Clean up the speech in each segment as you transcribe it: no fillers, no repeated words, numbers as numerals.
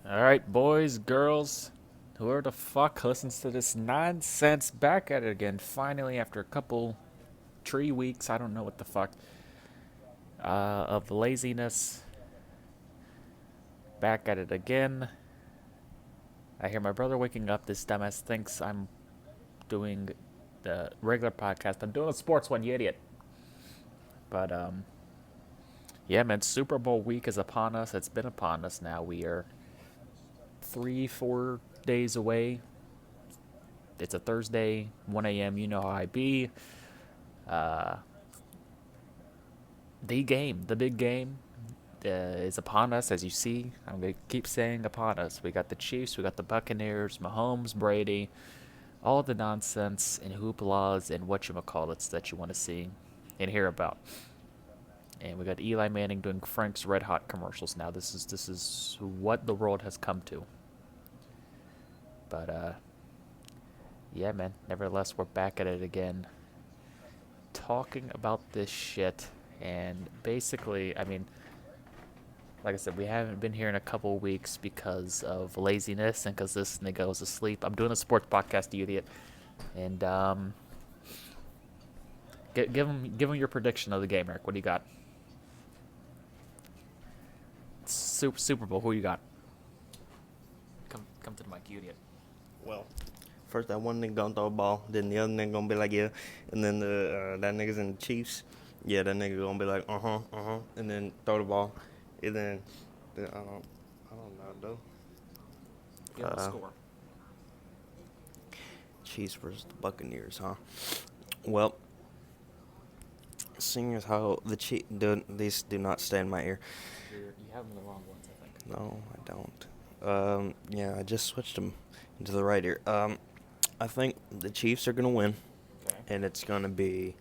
Alright, boys, girls, whoever the fuck listens to this nonsense, back at it again, finally, after a couple, 3 weeks, I don't know what the fuck, of laziness, back at it again. I hear my brother waking up, this dumbass thinks I'm doing the regular podcast. I'm doing a sports one, you idiot. But, yeah, man, Super Bowl week is upon us. It's been upon us now. We are 3, 4 days away. It's a Thursday, 1 a.m. You know how I be. Uh, the game, the big game, is upon us, as you see. I'm going to keep saying upon us. We got the Chiefs, we got the Buccaneers, Mahomes, Brady, all the nonsense and hooplas and whatchamacallits that you want to see and hear about. And we got Eli Manning doing Frank's Red Hot commercials now. This is what the world has come to. But yeah, man. Nevertheless, we're back at it again, talking about this shit. And basically, I mean, like I said, we haven't been here in a couple of weeks because of laziness and because this nigga was asleep. I'm doing a sports podcast, you idiot. And give him your prediction of the game, Eric. What do you got? Super Bowl. Who you got? Come to the mic, you idiot. Well, first that one nigga gonna throw a ball, then the other nigga gonna be like, yeah, and then that nigga's in the Chiefs, yeah, that nigga gonna be like, and then throw the ball, and then I don't know though. Give him a score. Chiefs versus the Buccaneers, huh? Well, seeing as how the Chiefs these do not stay in my ear. You have them the wrong ones, I think. No, I don't. Yeah, I just switched them into the right ear. I think the Chiefs are gonna win, Okay. and it's gonna be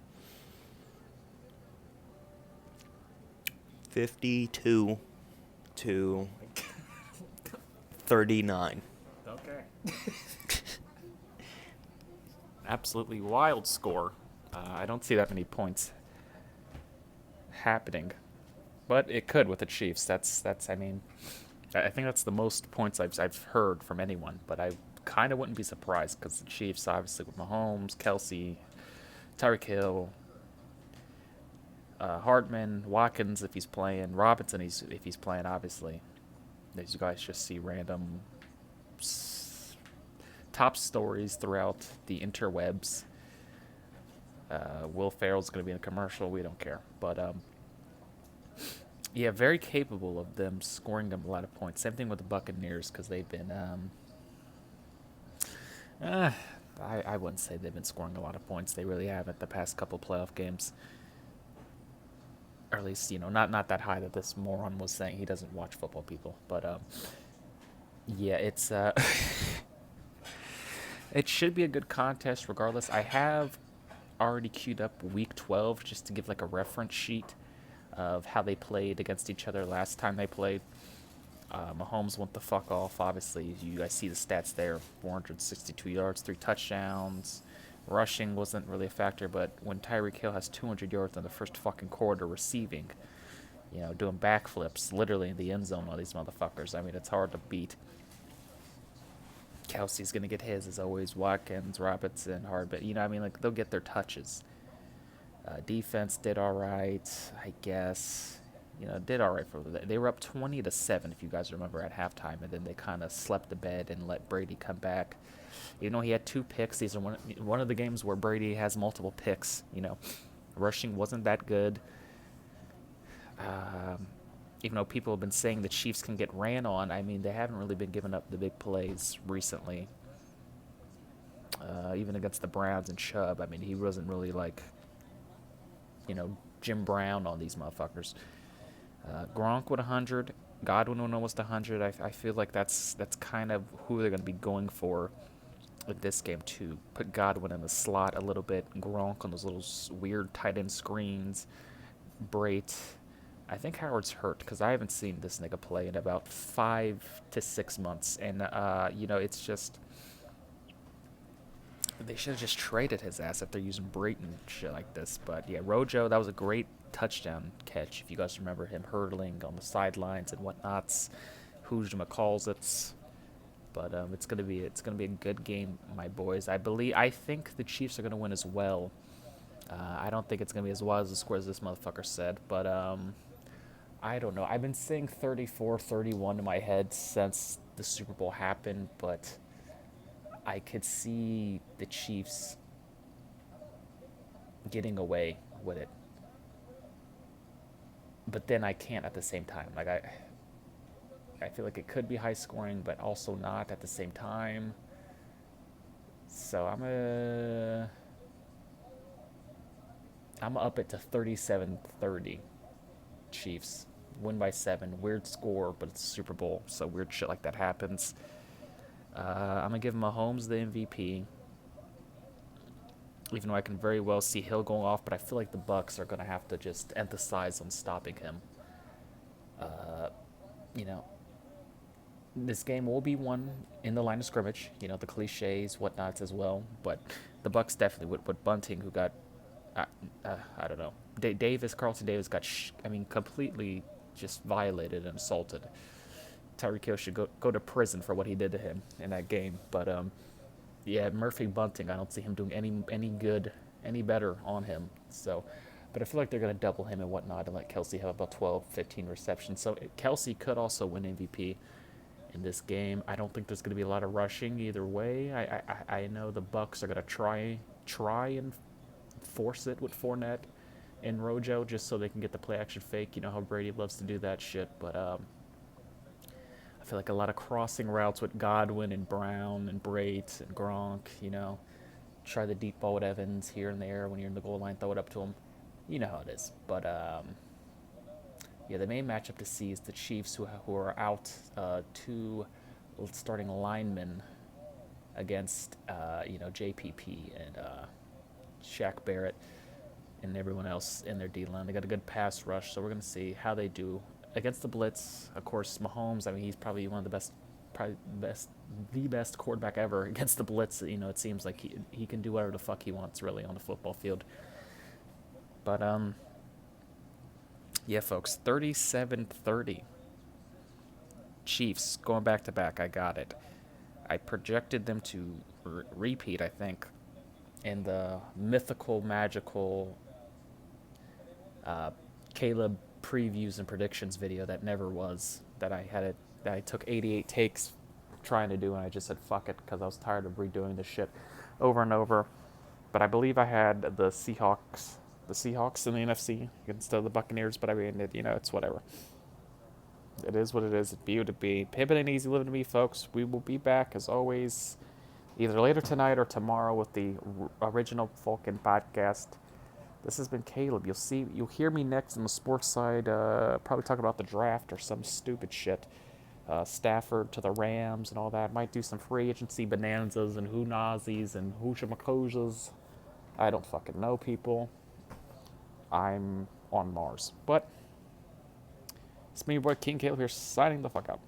52 to 39. Okay. Absolutely wild score. I don't see that many points happening, but it could with the Chiefs. That's. I mean, I think that's the most points I've heard from anyone. But I kind of wouldn't be surprised because the Chiefs, obviously, with Mahomes, Kelsey, Tyreek Hill, Hartman, Watkins if he's playing, Robinson if he's playing, obviously. As you guys just see random top stories throughout the interwebs. Will Ferrell's going to be in a commercial. We don't care. But, yeah, very capable of them scoring them a lot of points. Same thing with the Buccaneers because they've been, I wouldn't say they've been scoring a lot of points. They really haven't the past couple playoff games. Or at least, not that high that this moron was saying. He doesn't watch football, people. But, yeah, it's, it should be a good contest regardless. I have already queued up week 12 just to give like a reference sheet of how they played against each other last time they played. Mahomes went the fuck off. Obviously, you guys see the stats there: 462 yards, 3 touchdowns. Rushing wasn't really a factor, but when Tyreek Hill has 200 yards in the first fucking quarter receiving, doing backflips literally in the end zone on these motherfuckers, I mean, it's hard to beat. Kelsey's gonna get his as always. Watkins, Robinson, Hardman. I mean, like they'll get their touches. Defense did all right, I guess. Did all right for them. They were up 20-7, if you guys remember, at halftime, and then they kind of slept the bed and let Brady come back. Even though he had 2 picks, these are one of the games where Brady has multiple picks. Rushing wasn't that good. Even though people have been saying the Chiefs can get ran on, I mean, they haven't really been giving up the big plays recently. Even against the Browns and Chubb, I mean, he wasn't really like, Jim Brown on these motherfuckers. Gronk with 100, Godwin with almost 100. I feel like that's kind of who they're going to be going for in this game too. Put Godwin in the slot a little bit, Gronk on those little weird tight end screens. Brait. I think Howard's hurt because I haven't seen this nigga play in about 5 to 6 months, and it's just they should have just traded his ass if they're using Brayton shit like this. But yeah, Rojo, that was a great touchdown catch. If you guys remember him hurdling on the sidelines and whatnots, calls it. But it's gonna be a good game, my boys. I think the Chiefs are gonna win as well. I don't think it's gonna be as wild as the score as this motherfucker said, but I don't know. I've been saying 34-31 in my head since the Super Bowl happened, but I could see the Chiefs getting away with it. But then I can't at the same time. Like I feel like it could be high scoring, but also not at the same time. So I'm up it to 37-30. Chiefs win by 7. Weird score, but it's Super Bowl, so weird shit like that happens. I'm gonna give Mahomes the MVP, even though I can very well see Hill going off. But I feel like the Bucks are gonna have to just emphasize on stopping him. Uh, you know, this game will be won in the line of scrimmage. You know, the cliches, whatnots as well. But the Bucks definitely with Bunting, who got, uh, I don't know, Carlton Davis got, completely just violated and assaulted. Tyreek Hill should go to prison for what he did to him in that game. But yeah, Murphy Bunting, I don't see him doing any good, any better on him. So, but I feel like they're going to double him and whatnot and let Kelsey have about 12, 15 receptions. So Kelsey could also win MVP in this game. I don't think there's going to be a lot of rushing either way. I know the Bucks are going to try and force it with Fournette and Rojo just so they can get the play action fake. You know how Brady loves to do that shit. But I feel like a lot of crossing routes with Godwin and Brown and Brait and Gronk. You know, try the deep ball with Evans here and there when you're in the goal line. Throw it up to him. You know how it is. But yeah, the main matchup to see is the Chiefs, who are out two starting linemen against JPP and Shaq Barrett and everyone else in their D line. They got a good pass rush, so we're gonna see how they do against the blitz. Of course, Mahomes. I mean, he's probably one of the best, the best quarterback ever against the blitz. You know, it seems like he can do whatever the fuck he wants really on the football field. But yeah, folks, 37-30. Chiefs going back to back. I got it. I projected them to repeat, I think, in the mythical, magical Kaleb previews and predictions video that never was. That I took 88 takes trying to do, and I just said fuck it because I was tired of redoing this shit over and over. But I believe I had the Seahawks in the NFC instead of the Buccaneers. But I mean, it's whatever. It is what it is. It be what it be. Pimpin' and easy living to me, folks. We will be back as always, either later tonight or tomorrow with the original Falcon podcast. This has been Caleb. You'll hear me next on the sports side. Probably talk about the draft or some stupid shit. Stafford to the Rams and all that. Might do some free agency bonanzas and who nazis and who I don't fucking know, people. I'm on Mars. But it's me, your boy King Caleb here, signing the fuck out.